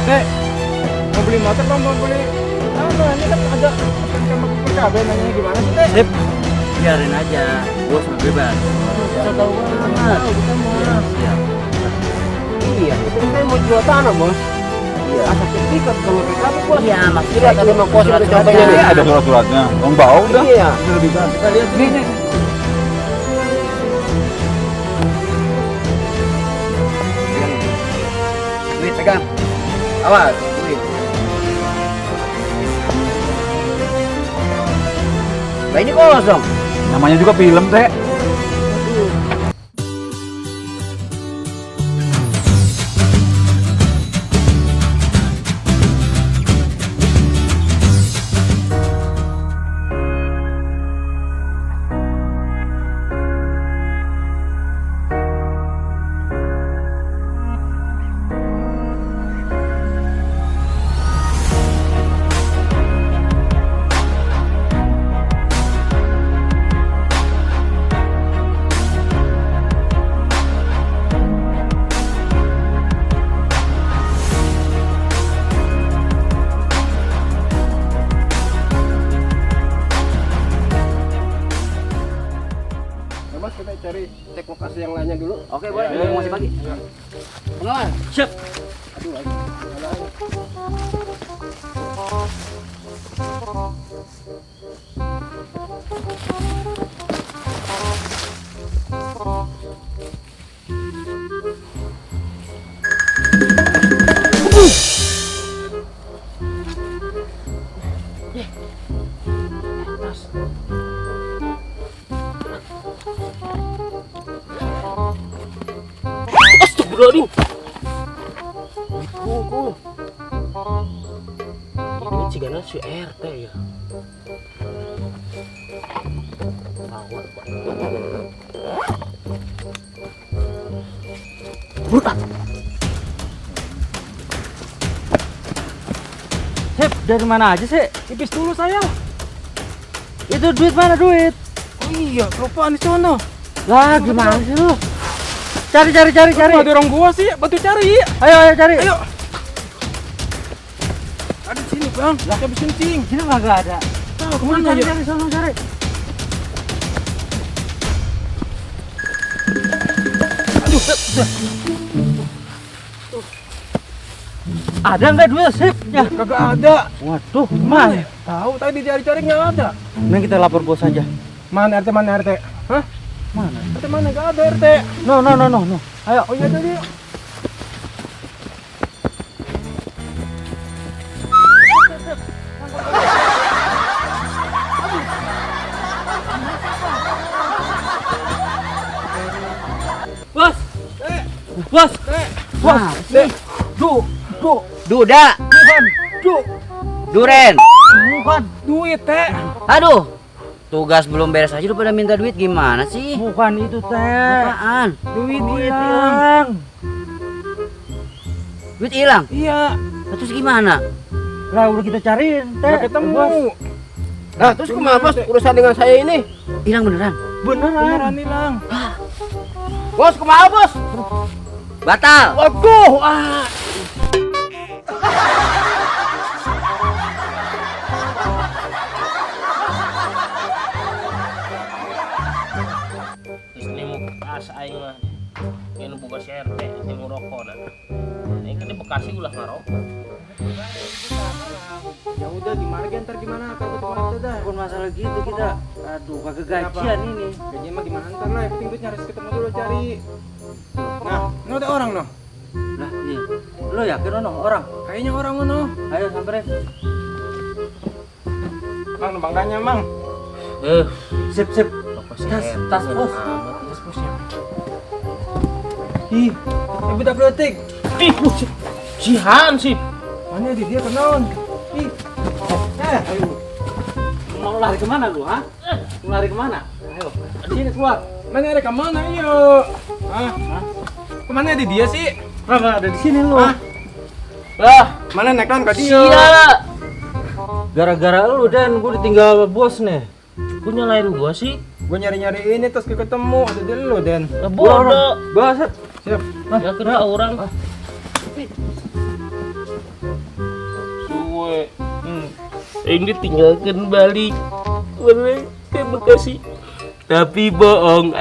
Dek, mau beli motor bang, mau beli ini kan ada sama PKB, nanya gimana sih Dek? Sip, biarin aja, bos mah bebas. Kita tahu banget, kita mau. Siap. Iya, itu saya mau jual tanah bos. Iya. Asal sertifikat sama PKB bos. Iya, maksudnya Lihat ada mau kos udah contohnya nih. Ada surat-suratnya. Om bawa udah. Iya. Lebih kan. Kita lihat sini. Duit pegang. Awas, duit. Nah, ini kosong. Namanya juga film, Teh. Mas, kita cari cek lokasi yang lainnya dulu. Oke, boleh. Ini masih pagi. Pengawal. Siap. Aduh, ada. Astagfirullahaladzim. Kuku. Ini cigana si RT ya. Sip, dari mana aja sih? Tipis dulu sayang. Itu duit mana duit? Oh iya, kelupaan di sono. Lah, gimana sih lu? Cari. Ada orang gua sih, bantu cari. Ayo cari. Ayo. Ada di sini bang. Lah, habis kencing. Sini mah gak ada. Tahu kemana ya? Cari, sono cari. Aduh, Ada nggak duit sipnya? kagak ada. Waduh, Mana? mana? Tahu tadi cari-cari nggak ada. Mending kita lapor bos aja. Mana RT? Hah? Mana? RT mana? Nggak ada RT. No. Ayo. Oh iya tadi. Bos. Eh, Bos. eh, Bos. Dek. Duda. Bukan. Duren. Bukan. Duit teh. Aduh. Tugas belum beres aja lu pada minta duit gimana sih? Bukan itu teh. Apaan? Duit hilang. Duit hilang. Iya. Terus gimana? Lah udah kita cariin teh. Nggak ketemu. Bos. Nah, terus kemana bos urusan dengan saya ini? Hilang beneran. Beneran hilang. Bos kemana bos? Batal. Waduh, Ini mau pas aing mah. Ini buka RT, ini mau rokok nah. Ini kan di Bekasi ulah ngarokok. Ya udah gimana ntar gimana kalau ketemu itu dah. Bukan masalah gitu kita. Aduh, kagak gajian ini. Gajinya mah gimana ntar lah, yang penting duitnya harus ketemu dulu cari. Nah, ini ada orang noh. Lah, iya. Lo yakin ono orang? Kayaknya orang noh. Ayo samperin. Mang, bangkanya mang. Sip. Tas bos. Tas bosnya. Ih, yang beda peletik. Ih, si Hansip. Mana dia kenaon? Ih. Ayo. Mau lari kemana lu, ha? Mau lari kemana? Ayo, sini keluar. Mana ada kemana? Ayo. Hah? Kemana ada dia sih? Kagak ada di sini lu. Hah? Lah, Mana naik ke dia? sia. Gara-gara lu Dan, gua ditinggal bos nih. Kok nyalain gua sih? Gue nyari-nyari ini terus ketemu ada di lu Den. Ya bodoh. Baset. Siap. Ya kena orang. gue. Ini tinggalkan balik ke Bekasi. Tapi bohong.